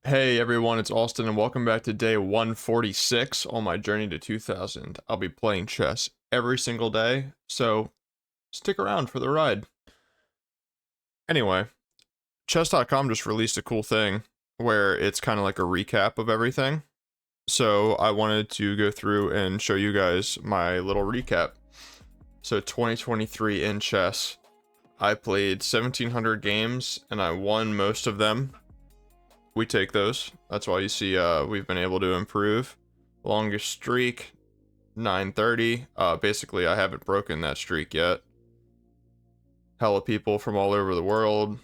Hey everyone, it's Austin and welcome back to day 146 on my journey to 2000. I'll be playing chess every single day, so stick around for the ride. Anyway, chess.com just released a cool thing where it's kind of like a recap of everything. So I wanted to go through and show you guys my little recap. So 2023 in chess, I played 1700 games and I won most of them. We take those. That's why you see we've been able to improve. Longest streak, 930. Basically, I haven't broken that streak yet. Hella people from all over the world.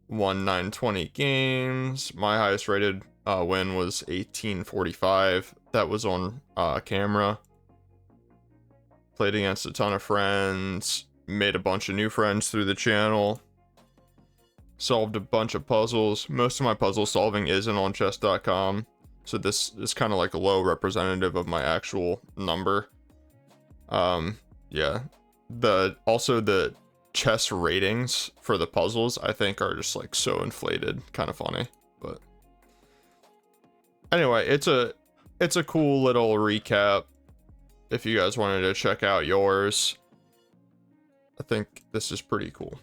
Won 920 games. My highest rated win was 1845. That was on camera. Played against a ton of friends. Made a bunch of new friends through the channel. Solved a bunch of puzzles. Most of my puzzle solving isn't on chess.com, so this is kind of like a low representative of my actual number. Yeah. Also the chess ratings for the puzzles I think are just like so inflated, kind of funny. But anyway, it's a cool little recap if you guys wanted to check out yours. I think this is pretty cool.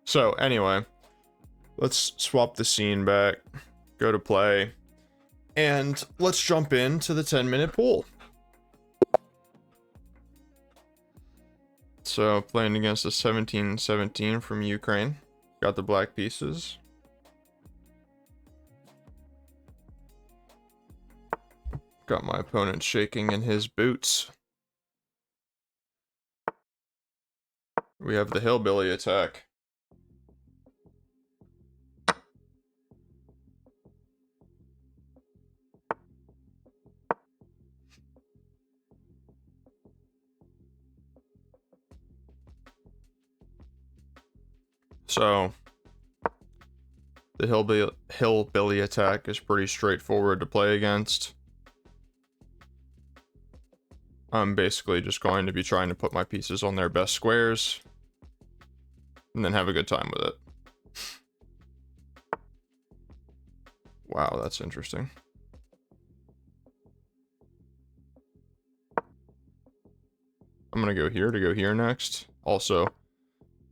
So anyway, let's swap the scene back, go to play, and let's jump into the 10-minute pool. So playing against a 1717 from Ukraine. Got the black pieces. Got my opponent shaking in his boots. We have the hillbilly attack. So the hillbilly attack is pretty straightforward to play against. I'm basically just going to be trying to put my pieces on their best squares and then have a good time with it. Wow, that's interesting. I'm gonna go here to go here next. Also,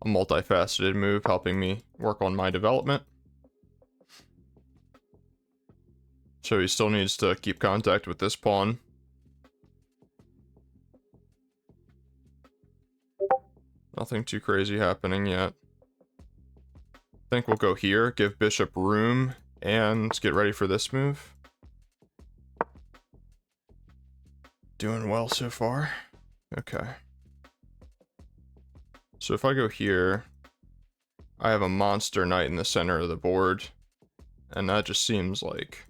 a multifaceted move helping me work on my development. So he still needs to keep contact with this pawn. Nothing too crazy happening yet. I think we'll go here, give bishop room, and get ready for this move. Doing well so far. Okay. So if I go here, I have a monster knight in the center of the board, and that just seems like,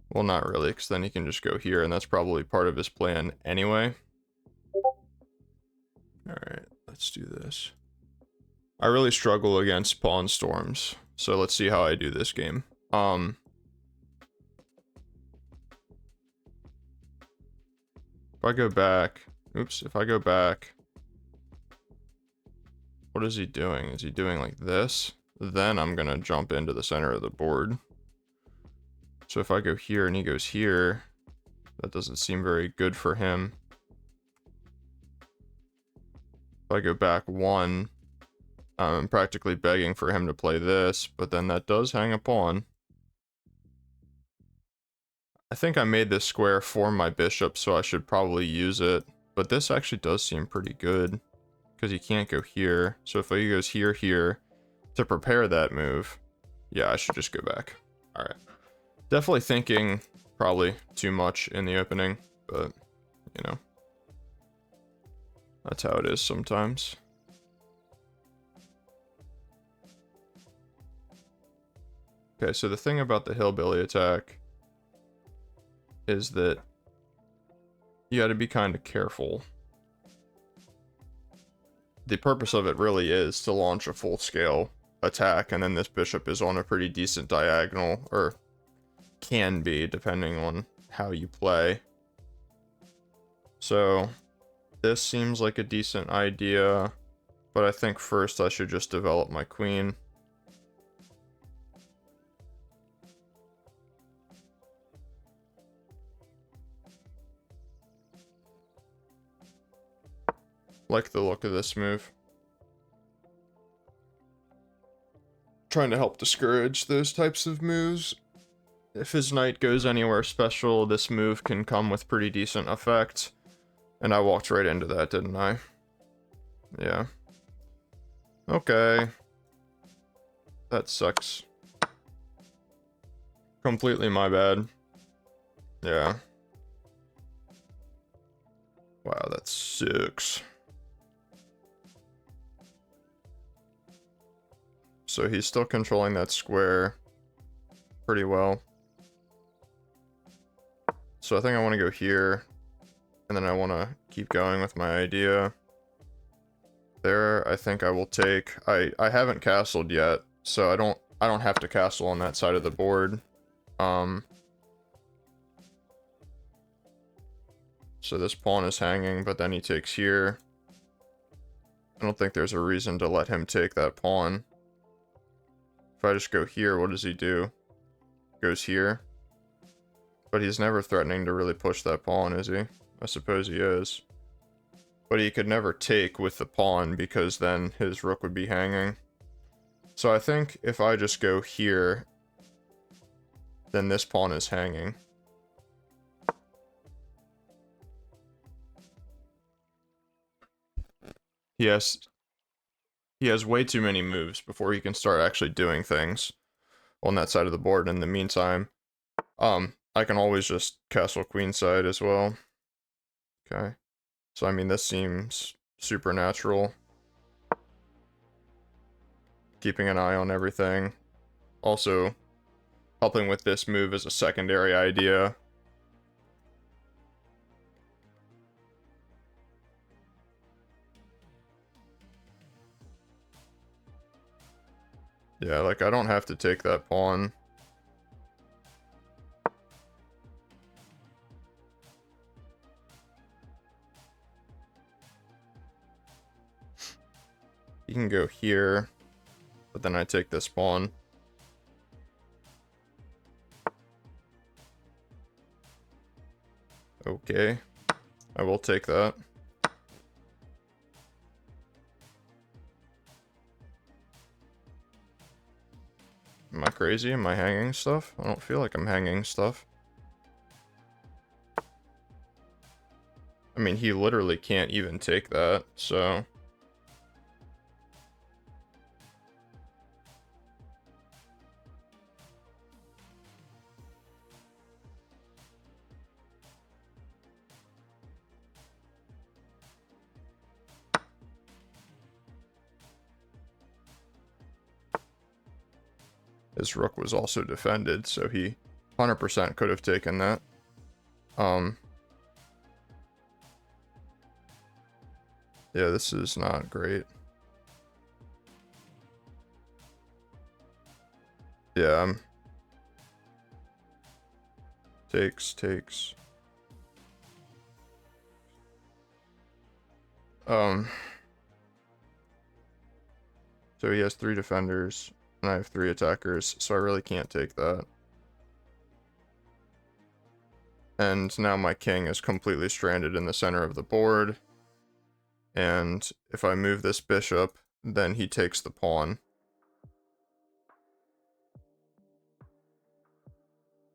well, not really, because then he can just go here, and that's probably part of his plan anyway. Alright, let's do this. I really struggle against pawn storms, so let's see how I do this game. If I go back, if I go back, what is he doing? Is he doing like this? Then I'm gonna jump into the center of the board. So if I go here and he goes here, that doesn't seem very good for him. If I go back one, I'm practically begging for him to play this, but then that does hang a pawn. I think I made this square for my bishop, so I should probably use it. But this actually does seem pretty good, because he can't go here. So if he goes here, here, to prepare that move, yeah, I should just go back. Alright. Definitely thinking probably too much in the opening, but, you know, that's how it is sometimes. Okay, so the thing about the hillbilly attack is that you gotta be kind of careful. The purpose of it really is to launch a full-scale attack, and then this bishop is on a pretty decent diagonal, or can be, depending on how you play. So this seems like a decent idea, but I think first I should just develop my queen. Like the look of this move. Trying to help discourage those types of moves. If his knight goes anywhere special, this move can come with pretty decent effect. And I walked right into that, didn't I? Yeah. Okay. That sucks. Completely my bad. Yeah. Wow, that sucks. So he's still controlling that square pretty well. So I think I want to go here, and then I want to keep going with my idea. There, I think I will take. I haven't castled yet, so I don't have to castle on that side of the board. So this pawn is hanging, but then he takes here. I don't think there's a reason to let him take that pawn. If I just go here, what does he do? Goes here. But he's never threatening to really push that pawn, is he? I suppose he is. But he could never take with the pawn because then his rook would be hanging. So I think if I just go here, then this pawn is hanging. He has way too many moves before he can start actually doing things on that side of the board. In the meantime, I can always just castle queenside as well. Okay. So I mean, this seems supernatural. Keeping an eye on everything. Also, helping with this move as a secondary idea. Yeah, like I don't have to take that pawn. He can go here, but then I take this pawn. Okay, I will take that. Am I crazy? Am I hanging stuff? I don't feel like I'm hanging stuff. I mean, he literally can't even take that, so... His rook was also defended, so he 100% could have taken that. Yeah, this is not great. Yeah, takes. So he has 3 defenders, and I have 3 attackers, so I really can't take that. And now my king is completely stranded in the center of the board. And if I move this bishop, then he takes the pawn.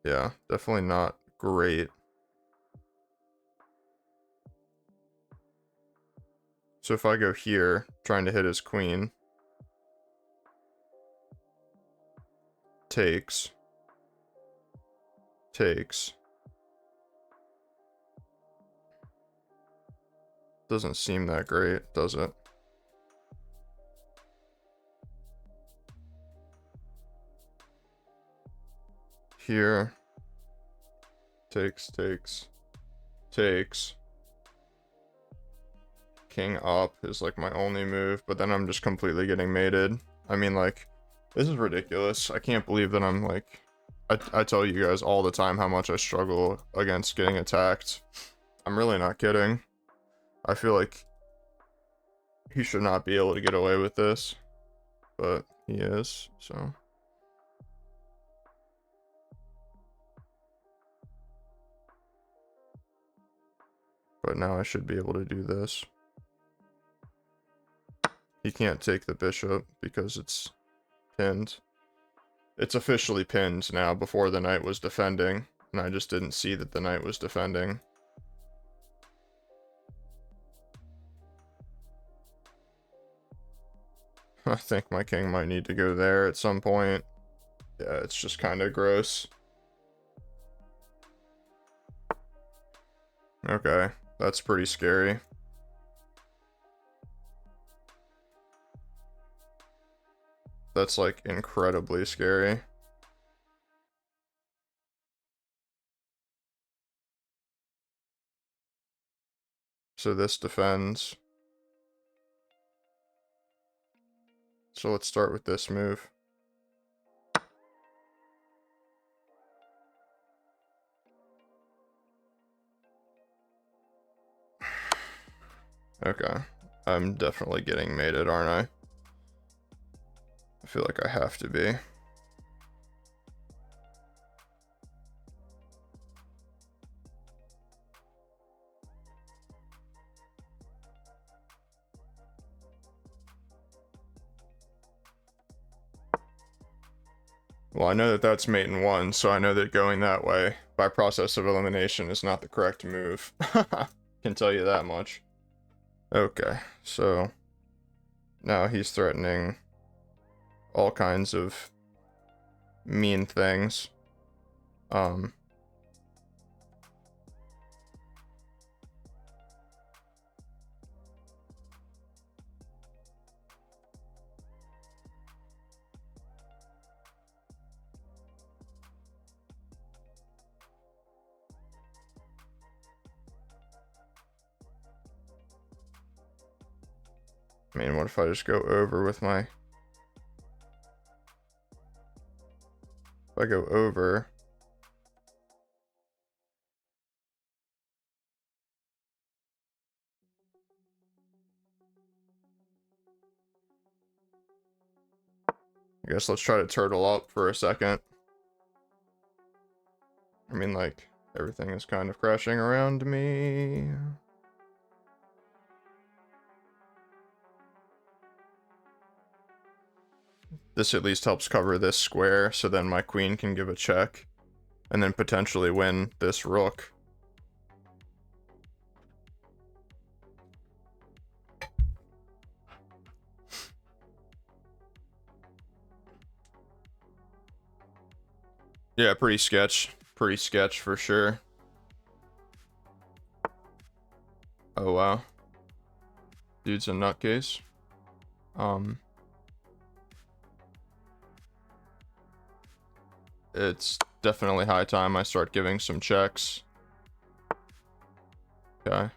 Yeah, definitely not great. So if I go here, trying to hit his queen, takes. Doesn't seem that great, does it? Here. Takes. King up is like my only move, but then I'm just completely getting mated. I mean, like, this is ridiculous. I can't believe that I'm like... I tell you guys all the time how much I struggle against getting attacked. I'm really not kidding. I feel like he should not be able to get away with this, but he is, so... But now I should be able to do this. He can't take the bishop because it's pinned. It's officially pinned now. Before the knight was defending, and I just didn't see that the knight was defending. I think my king might need to go there at some point. Yeah, it's just kind of gross. Okay, that's pretty scary. That's like incredibly scary. So this defends. So let's start with this move. Okay, I'm definitely getting mated, aren't I? I feel like I have to be. Well, I know that that's mate in 1, so I know that going that way by process of elimination is not the correct move. Can tell you that much. Okay, so now he's threatening all kinds of mean things. I mean, what if I just go over with my... If I go over... I guess let's try to turtle up for a second. I mean, like, everything is kind of crashing around me. This at least helps cover this square, so then my queen can give a check. And then potentially win this rook. Yeah, pretty sketch. Pretty sketch for sure. Oh, wow. Dude's a nutcase. It's definitely high time I start giving some checks. Okay.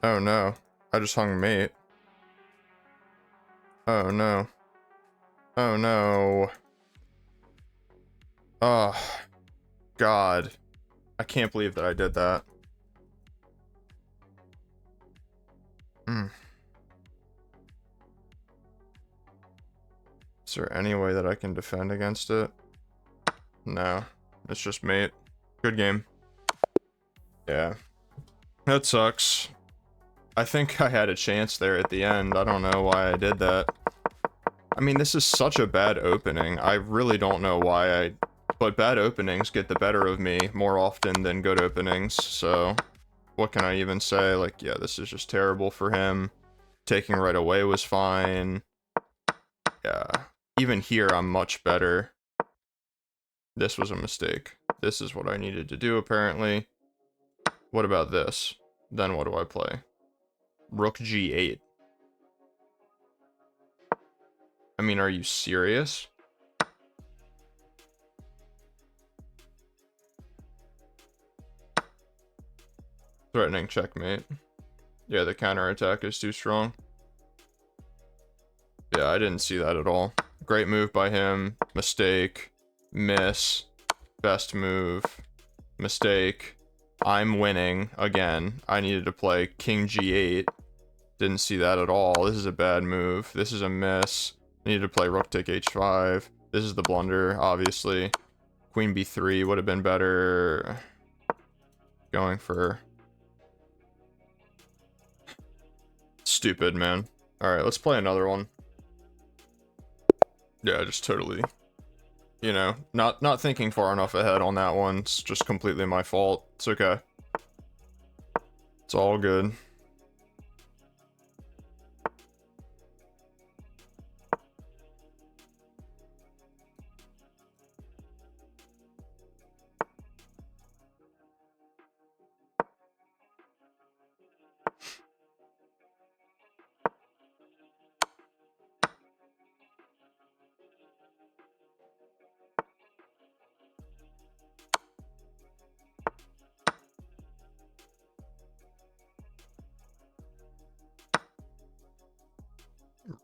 Oh no. I just hung mate. Oh no. Oh no. Oh, God. I can't believe that I did that. Is there any way that I can defend against it? No. It's just mate. Good game. Yeah. That sucks. I think I had a chance there at the end. I don't know why I did that. I mean, this is such a bad opening. I really don't know why but bad openings get the better of me more often than good openings, so what can I even say? Like, yeah, this is just terrible for him. Taking right away was fine. Yeah. Even here, I'm much better. This was a mistake. This is what I needed to do, apparently. What about this? Then what do I play? Rook g8. I mean, are you serious? Threatening checkmate. Yeah, the counterattack is too strong. Yeah, I didn't see that at all. Great move by him. Mistake. Miss. Best move. Mistake. I'm winning again. I needed to play king g8. Didn't see that at all. This is a bad move. This is a miss. I need to play rook take h5. This is the blunder, obviously. Queen b3 would have been better. Going for... Stupid, man. Alright, let's play another one. Yeah, just totally... You know, not thinking far enough ahead on that one. It's just completely my fault. It's okay. It's all good.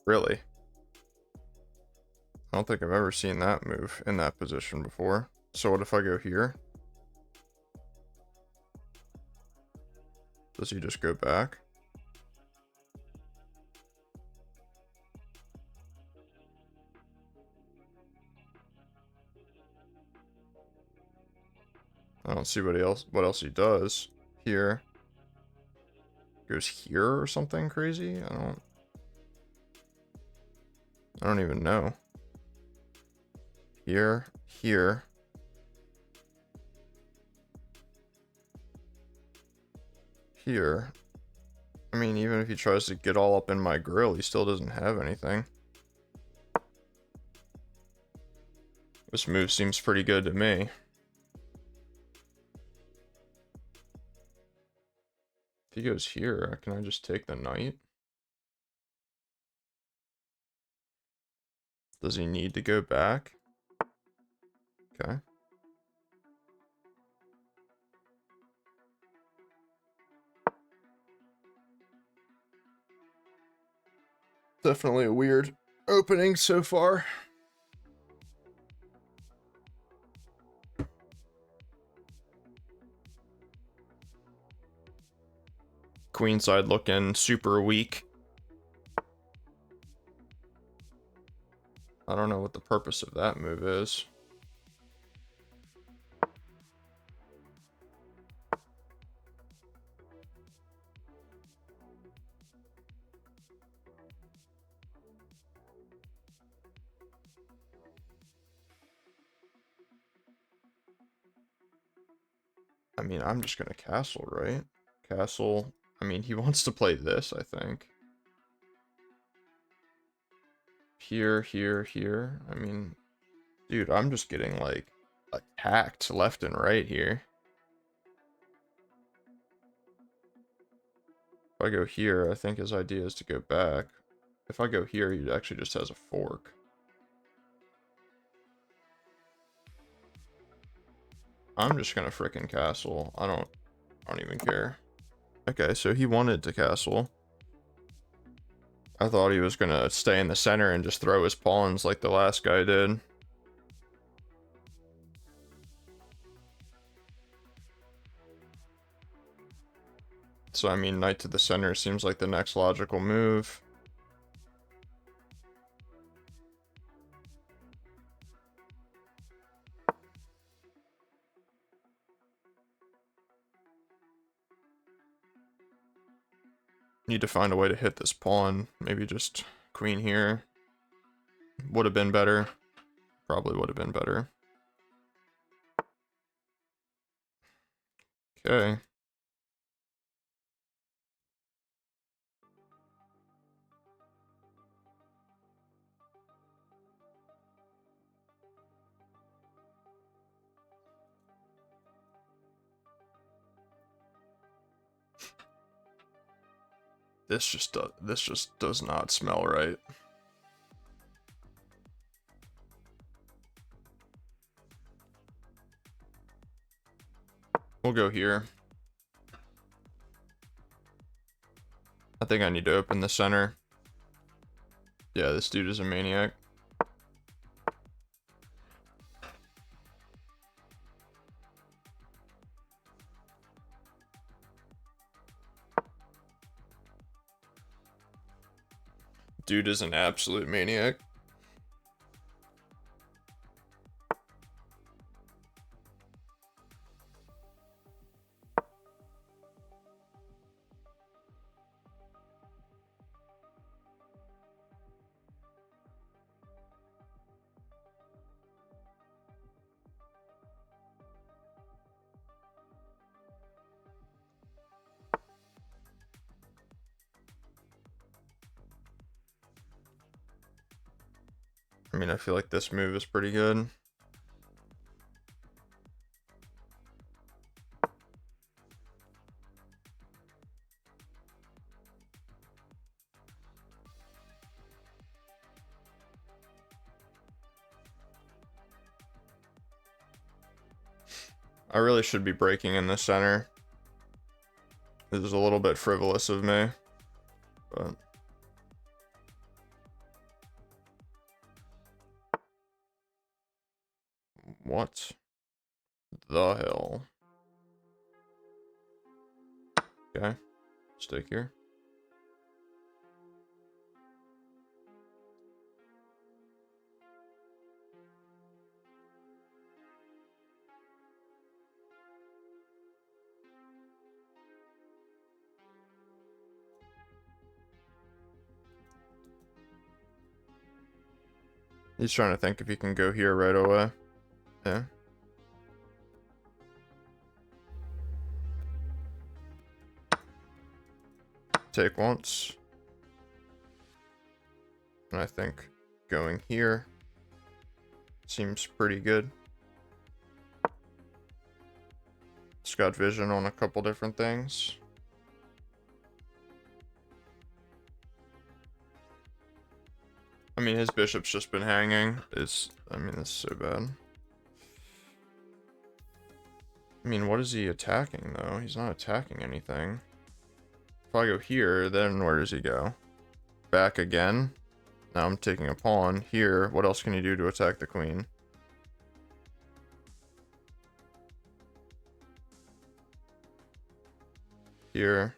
Really? I don't think I've ever seen that move in that position before. So what if I go here? Does he just go back? I don't see what else he does. Here. Goes here or something crazy? I don't even know. Here, here. Here. I mean, even if he tries to get all up in my grill, he still doesn't have anything. This move seems pretty good to me. If he goes here, can I just take the knight? Does he need to go back? Okay. Definitely a weird opening so far. Queenside looking super weak. I don't know what the purpose of that move is. I mean, I'm just gonna castle, right? Castle. I mean, he wants to play this, I think. Here, here, here. I mean, dude, I'm just getting, like, attacked left and right here. If I go here, I think his idea is to go back. If I go here, he actually just has a fork. I'm just gonna frickin' castle. I don't even care. Okay, so he wanted to castle. I thought he was gonna stay in the center and just throw his pawns like the last guy did. So I mean, knight to the center seems like the next logical move. Need to find a way to hit this pawn. Maybe just queen here. Would have been better. Probably would have been better. Okay. This just does not smell right. We'll go here. I think I need to open the center. Yeah, this dude is a maniac. Dude is an absolute maniac. I mean, I feel like this move is pretty good. I really should be breaking in the center. This is a little bit frivolous of me, but... What the hell? Okay, stick here. He's trying to think if he can go here right away. Yeah. Take once. And I think going here seems pretty good. It's got vision on a couple different things. I mean, his bishop's just been hanging. I mean, this is so bad. I mean, what is he attacking, though? He's not attacking anything. If I go here, then where does he go? Back again? Now I'm taking a pawn. Here, what else can he do to attack the queen? Here.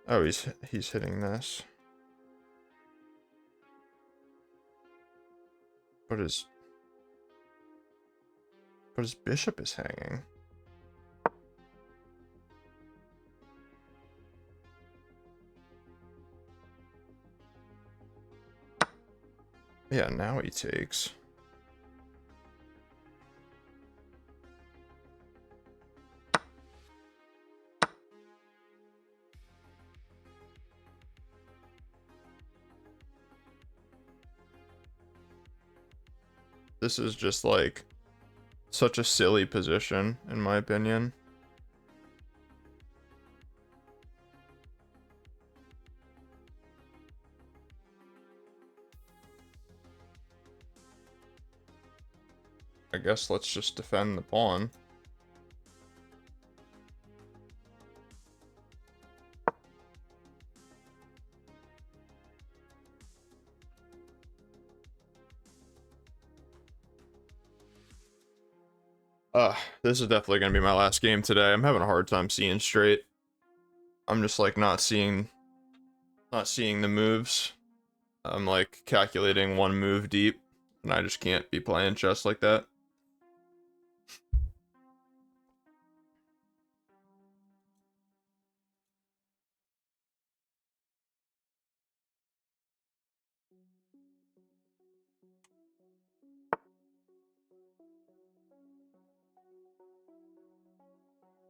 Oh, he's hitting this. But his bishop is hanging. Yeah, now he takes. This is just like such a silly position, in my opinion. I guess let's just defend the pawn. This is definitely gonna be my last game today. I'm having a hard time seeing straight. I'm just like not seeing the moves. I'm like calculating one move deep, and I just can't be playing chess like that.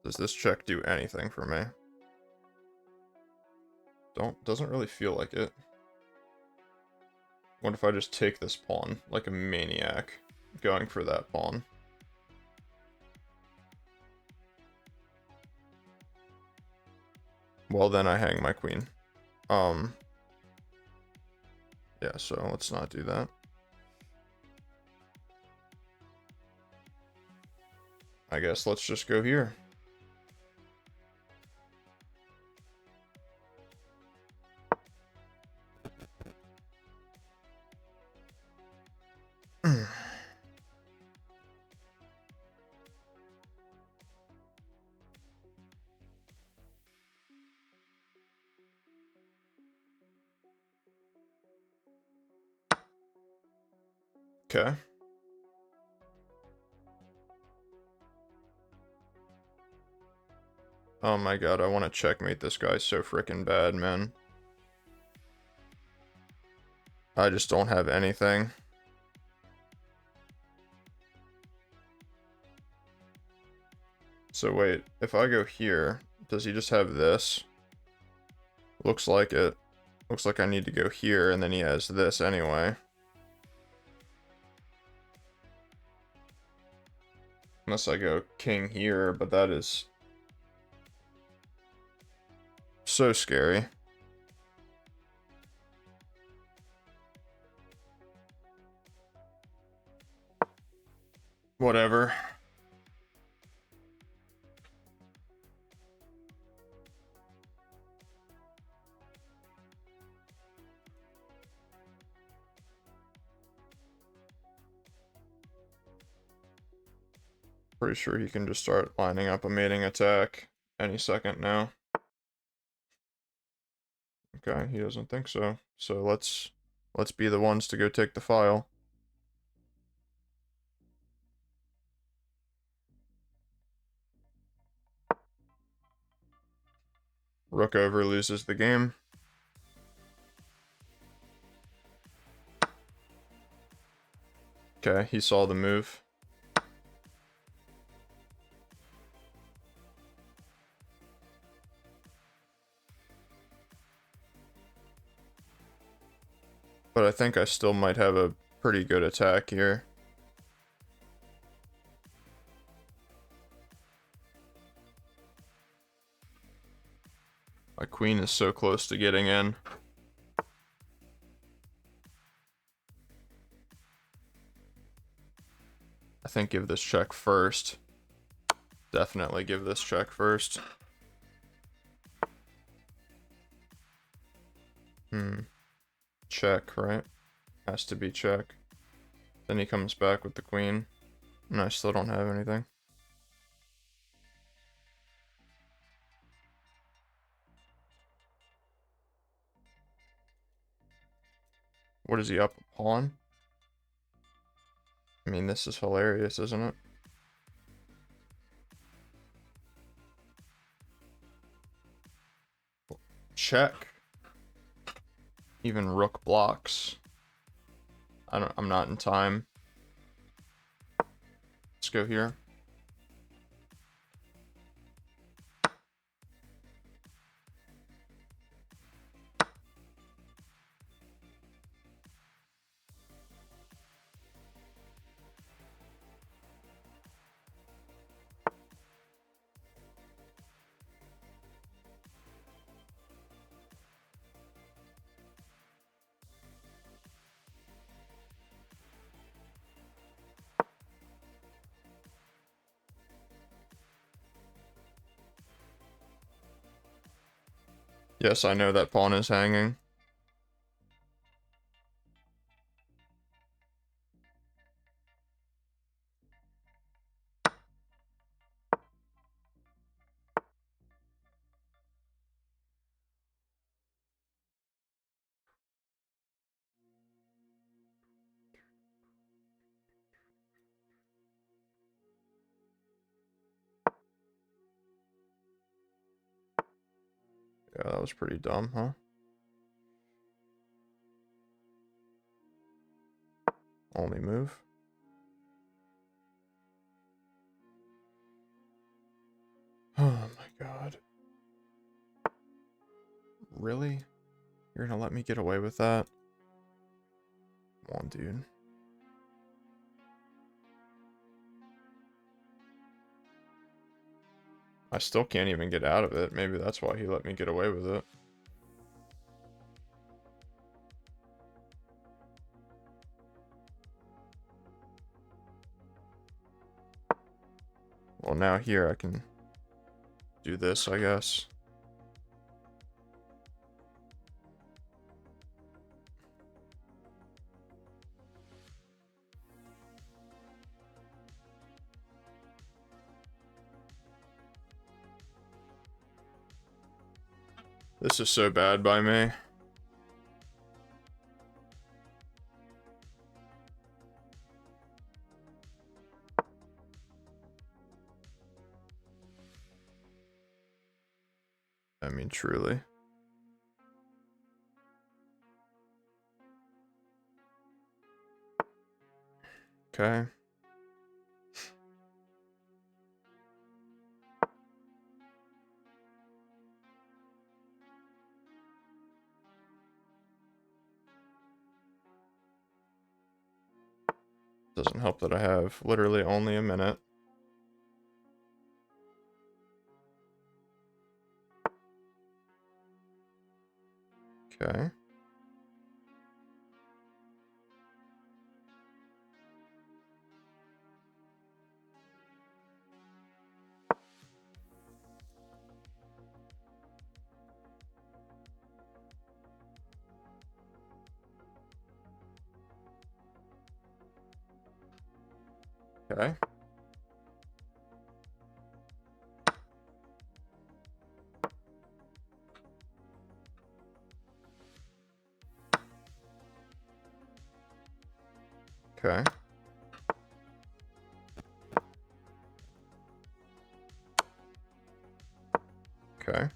Does this check do anything for me? Doesn't really feel like it. What if I just take this pawn like a maniac, going for that pawn? Well, then I hang my queen. Yeah, so let's not do that. I guess let's just go here. Okay. Oh my god, I want to checkmate this guy so freaking bad, man. I just don't have anything. So wait, if I go here, does he just have this? Looks like it. Looks like I need to go here, and then he has this anyway. Unless I go king here, but that is so scary. Whatever. Pretty sure he can just start lining up a mating attack any second now. Okay, he doesn't think so. So let's be the ones to go take the file. Rook over loses the game. Okay, he saw the move. But I think I still might have a pretty good attack here. My queen is so close to getting in. I think give this check first. Definitely give this check first. Check, right? Has to be check. Then he comes back with the queen. And I still don't have anything. What is he up? A pawn? I mean, this is hilarious, isn't it? Check. Even rook blocks. I'm not in time. Let's go here. Yes, I know that pawn is hanging. Yeah, that was pretty dumb, huh? Only move. Oh my god. Really? You're gonna let me get away with that? Come on, dude. I still can't even get out of it. Maybe that's why he let me get away with it. Well, now here I can do this, I guess. This is so bad by me. mean, truly. Okay. Doesn't help that I have literally only a minute. Okay. Okay. Okay. Okay.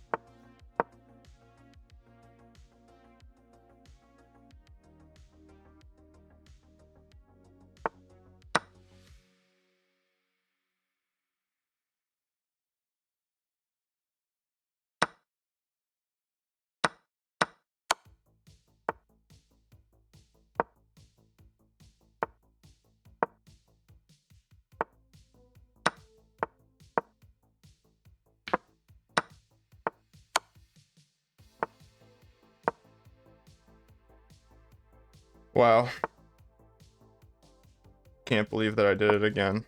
Wow. Can't believe that I did it again.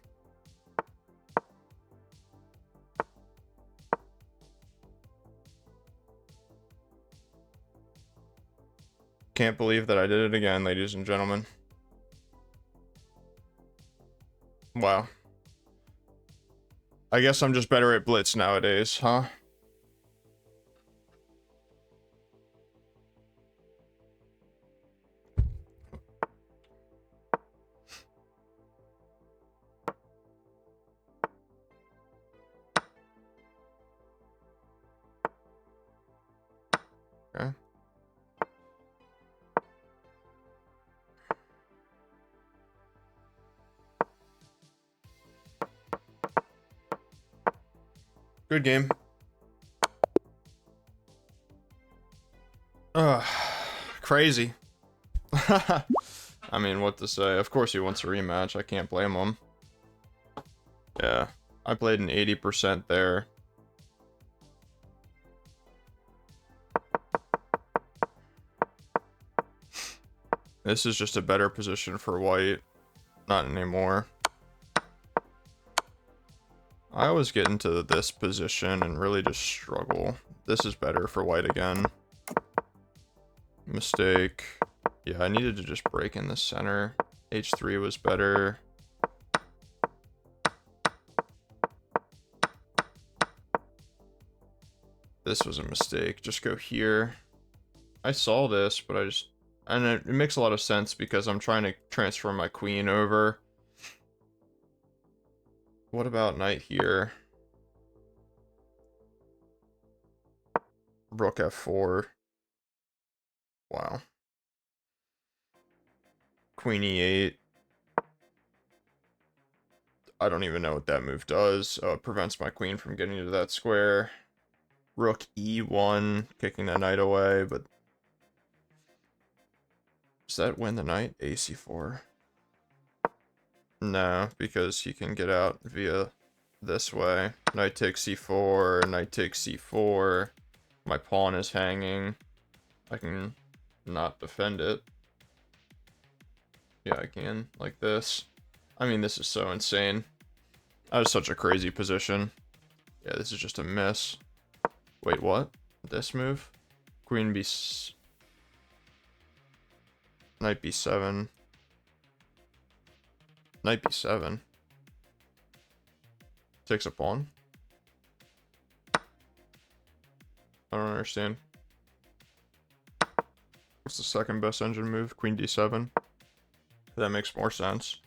Can't believe that I did it again, ladies and gentlemen. Wow. I guess I'm just better at blitz nowadays, huh? Okay. Good game. Ugh. Crazy. I mean, what to say? Of course he wants a rematch. I can't blame him. Yeah. I played an 80% there. This is just a better position for white. Not anymore. I always get into this position and really just struggle. This is better for white again. Mistake. Yeah, I needed to just break in the center. H3 was better. This was a mistake. Just go here. I saw this, but I just... And it makes a lot of sense because I'm trying to transfer my queen over. What about knight here? Rook f4. Wow. Queen e8. I don't even know what that move does. Oh, it prevents my queen from getting to that square. Rook e1, kicking the knight away, but... Does that win the knight? ac4. No, because he can get out via this way. Knight takes c4, knight takes c4. My pawn is hanging. I can not defend it. Yeah, I can, like this. I mean, this is so insane. That was such a crazy position. Yeah, this is just a miss. Wait, what? This move? Queen b... Knight b7. Knight b7. Takes a pawn. I don't understand. What's the second best engine move? Queen d7. That makes more sense.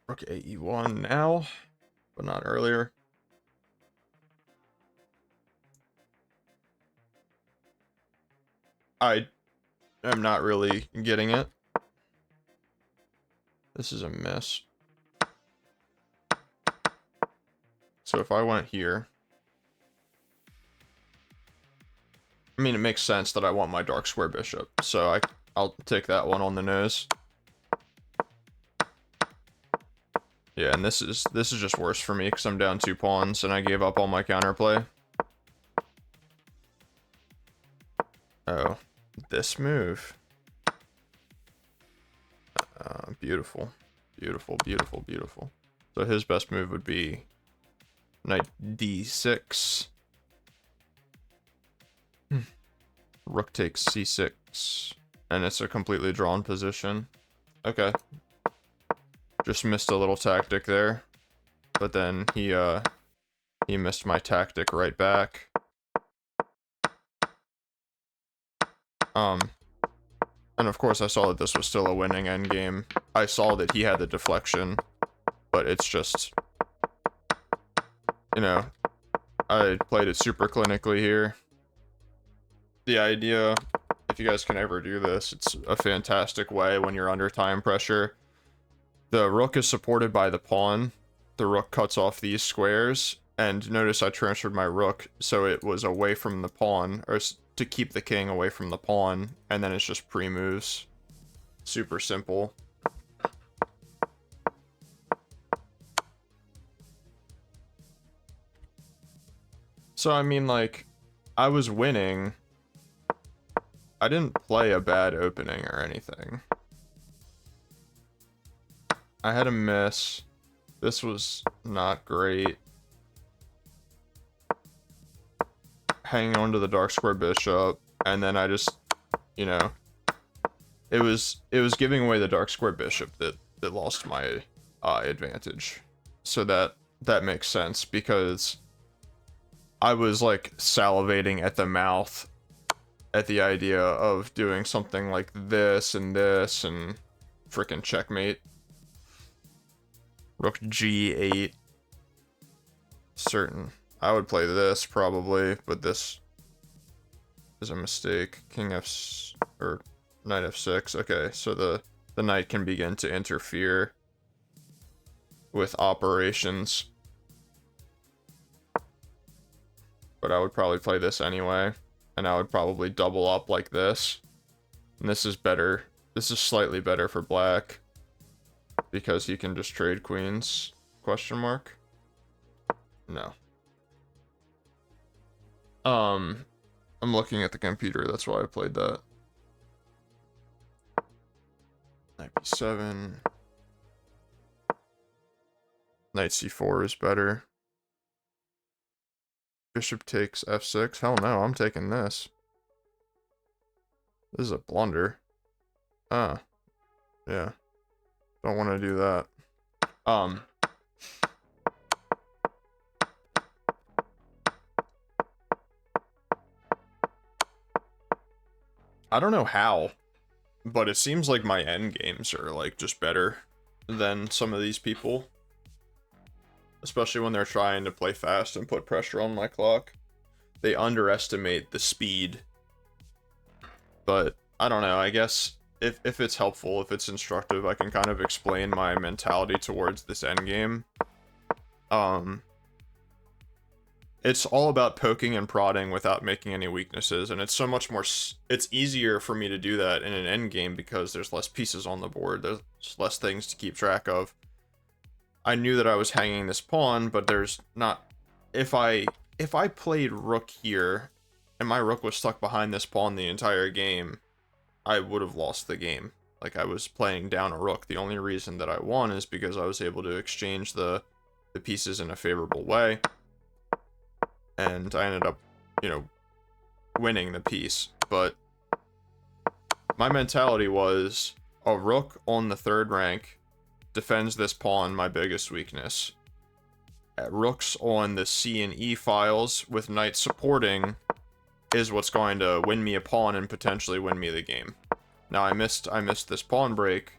Rook ae1 now, but not earlier. I am not really getting it. This is a miss. So if I went here, I mean, it makes sense that I want my dark square bishop, so I'll take that one on the nose. Yeah, and this is just worse for me because I'm down 2 pawns and I gave up all my counterplay. Oh, this move. Beautiful, beautiful, beautiful, beautiful. So his best move would be knight d6. Rook takes c6, and it's a completely drawn position. Okay. Just missed a little tactic there, but then he missed my tactic right back. And of course I saw that this was still a winning endgame. I saw that he had the deflection, but it's just, you know, I played it super clinically here. The idea, if you guys can ever do this, it's a fantastic way when you're under time pressure. The rook is supported by the pawn. The rook cuts off these squares, and notice I transferred my rook so it was away from the pawn, or to keep the king away from the pawn, and then it's just pre-moves. Super simple. So, I mean, like, I was winning. I didn't play a bad opening or anything. I had a miss. This was not great. Hanging on to the dark square bishop, and then I just, you know, it was giving away the dark square bishop that lost my advantage. So that makes sense, because I was like salivating at the mouth at the idea of doing something like this and frickin' checkmate. Rook g8. Certain. I would play this probably, but this is a mistake. King f or knight f6. Okay, so the knight can begin to interfere with operations. But I would probably play this anyway, and I would probably double up like this. And this is better. This is slightly better for black, because he can just trade queens, question mark? No. I'm looking at the computer, that's why I played that. Knight b7. Knight c4 is better. Bishop takes f6. Hell no, I'm taking this. This is a blunder. Ah. Yeah. Don't want to do that. I don't know how, but it seems like my end games are like just better than some of these people. Especially when they're trying to play fast and put pressure on my clock. They underestimate the speed. But I don't know, I guess if it's helpful, if it's instructive, I can kind of explain my mentality towards this endgame. It's all about poking and prodding without making any weaknesses, and it's so much more, it's easier for me to do that in an endgame because there's less pieces on the board, there's less things to keep track of. I knew that I was hanging this pawn, but there's not, if I played rook here, and my rook was stuck behind this pawn the entire game, I would have lost the game. Like, I was playing down a rook. The only reason that I won is because I was able to exchange the pieces in a favorable way. And I ended up, you know, winning the piece. But my mentality was a rook on the 3rd rank defends this pawn, my biggest weakness. Rooks on the C and E files with knight supporting is what's going to win me a pawn and potentially win me the game. Now I missed this pawn break,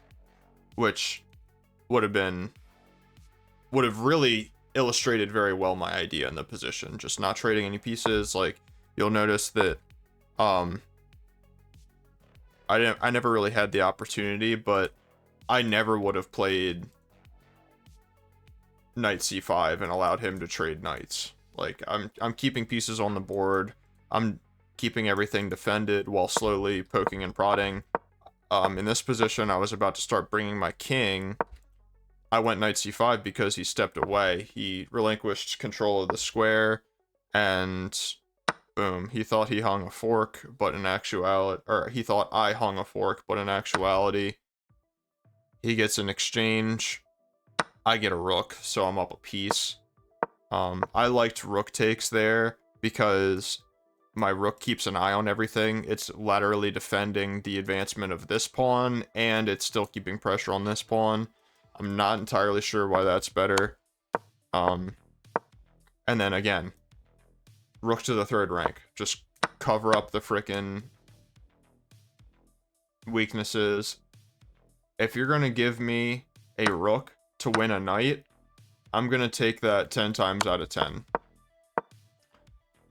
which would have really illustrated very well my idea in the position. Just not trading any pieces. Like, you'll notice that I never really had the opportunity, but I never would have played knight c5 and allowed him to trade knights. Like, I'm keeping pieces on the board. I'm keeping everything defended while slowly poking and prodding. In this position, I was about to start bringing my king. I went knight c5 because he stepped away. He relinquished control of the square, and boom, he thought he hung a fork, but in actuality, or he thought I hung a fork, but in actuality, he gets an exchange. I get a rook, so I'm up a piece. I liked rook takes there because my rook keeps an eye on everything. It's laterally defending the advancement of this pawn, and it's still keeping pressure on this pawn. I'm not entirely sure why that's better. And then again, rook to the third rank. Just cover up the frickin' weaknesses. If you're gonna give me a rook to win a knight, I'm gonna take that 10 times out of 10.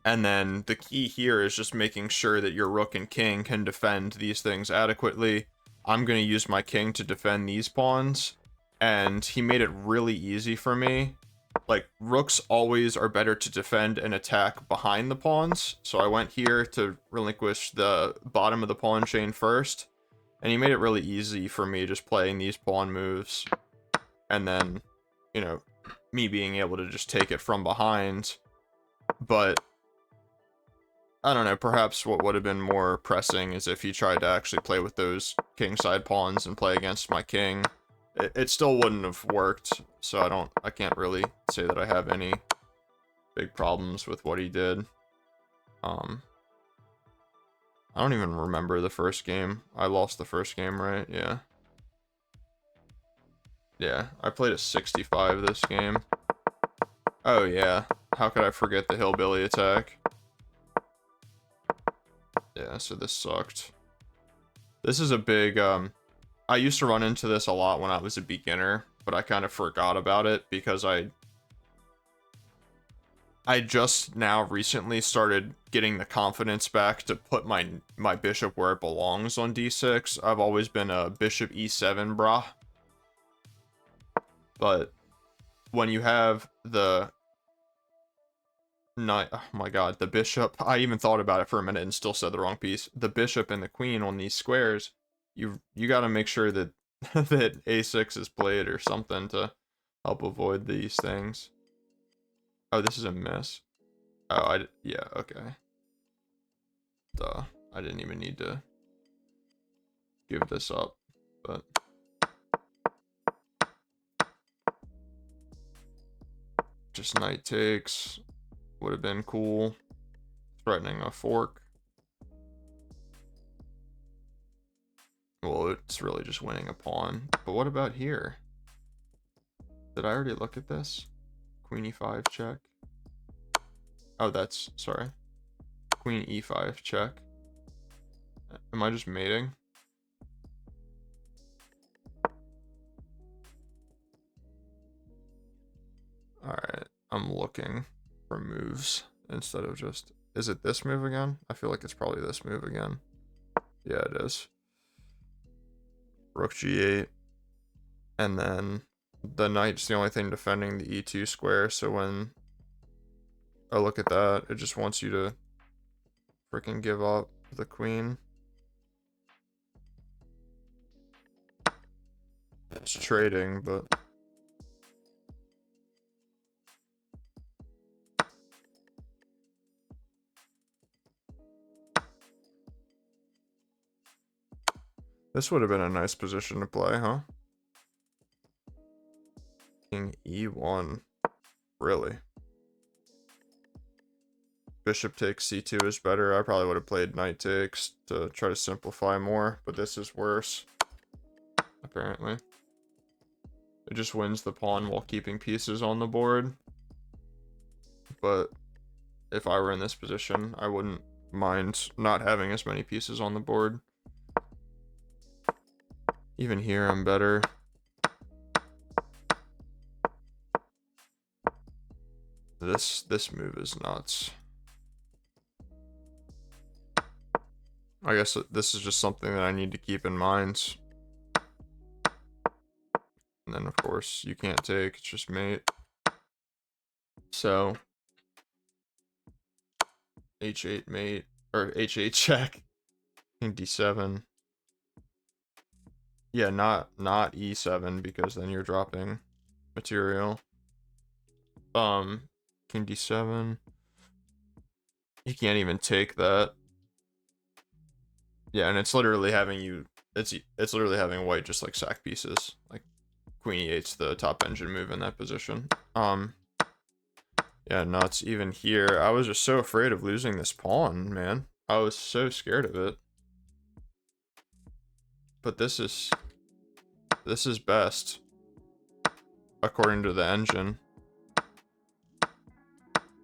And then the key here is just making sure that your rook and king can defend these things adequately. I'm gonna use my king to defend these pawns, and he made it really easy for me. Like, rooks always are better to defend and attack behind the pawns, so I went here to relinquish the bottom of the pawn chain first, and he made it really easy for me just playing these pawn moves, and then, you know, me being able to just take it from behind. But I don't know, perhaps what would have been more pressing is if he tried to actually play with those kingside pawns and play against my king. It still wouldn't have worked, so I can't really say that I have any big problems with what he did. I don't even remember the first game. I lost the first game, right? Yeah. Yeah, I played a 65 this game. Oh yeah, how could I forget the hillbilly attack? Yeah, so this sucked. This is a big, I used to run into this a lot when I was a beginner, but I kind of forgot about it because I just now recently started getting the confidence back to put my bishop where it belongs on d6. I've always been a bishop e7 brah. But when you have the knight, oh my god, the bishop, I even thought about it for a minute and still said the wrong piece. The bishop and the queen on these squares, you got to make sure that that a6 is played or something to help avoid these things. Oh, this is a miss. Oh, yeah, okay. Duh. I didn't even need to give this up, but just knight takes would have been cool. Threatening a fork. Well, it's really just winning a pawn. But what about here? Did I already look at this? Queen e5 check. Oh, that's, sorry. Queen e5 check. Am I just mating? Alright, I'm looking for moves instead of just... Is it this move again? I feel like it's probably this move again. Yeah, it is. Rook g8. And then the knight's the only thing defending the e2 square, so when I look at that, it just wants you to freaking give up the queen. It's trading, but... This would have been a nice position to play, huh? King e1. Really? Bishop takes c2 is better. I probably would have played knight takes to try to simplify more, but this is worse. Apparently. It just wins the pawn while keeping pieces on the board. But if I were in this position, I wouldn't mind not having as many pieces on the board. Even here, I'm better. This move is nuts. I guess this is just something that I need to keep in mind. And then, of course, you can't take. It's just mate. So, h8 mate. Or h8 check. King d7. Yeah, not e7, because then you're dropping material. King d7. You can't even take that. Yeah, and it's literally having you... It's literally having white just, like, sack pieces. Like, queen e8's the top engine move in that position. Yeah, nuts. Even here, I was just so afraid of losing this pawn, man. I was so scared of it. But this is best, according to the engine.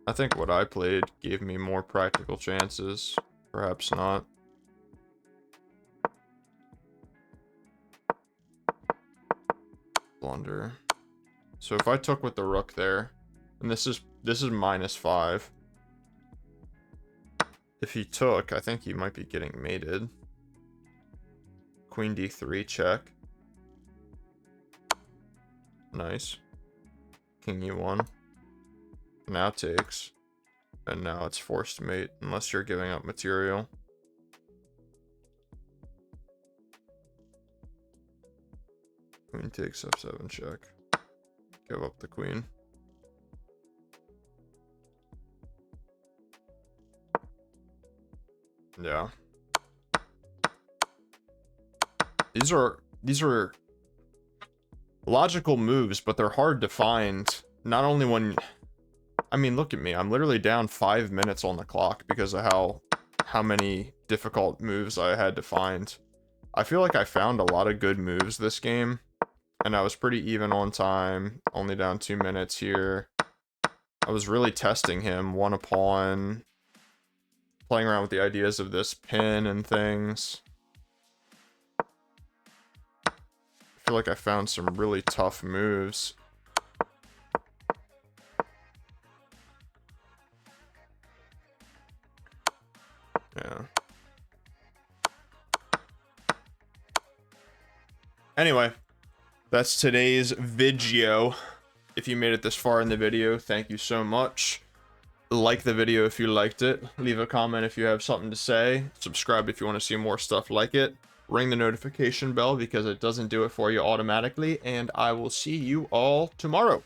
I think what I played gave me more practical chances. Perhaps not. Blunder. So if I took with the rook there, and this is -5. If he took, I think he might be getting mated. Queen d3 check. Nice. King e1. Now takes. And now it's forced mate, unless you're giving up material. Queen takes f7 check. Give up the queen. Yeah. These are logical moves, but they're hard to find. Not only when... I mean, look at me. I'm literally down 5 minutes on the clock because of how many difficult moves I had to find. I feel like I found a lot of good moves this game, and I was pretty even on time. Only down 2 minutes here. I was really testing him, won a pawn, playing around with the ideas of this pin and things. I feel like I found some really tough moves. Yeah. Anyway, that's today's video. If you made it this far in the video, thank you so much. Like the video if you liked it. Leave a comment if you have something to say. Subscribe if you want to see more stuff like it. Ring the notification bell because it doesn't do it for you automatically. And I will see you all tomorrow.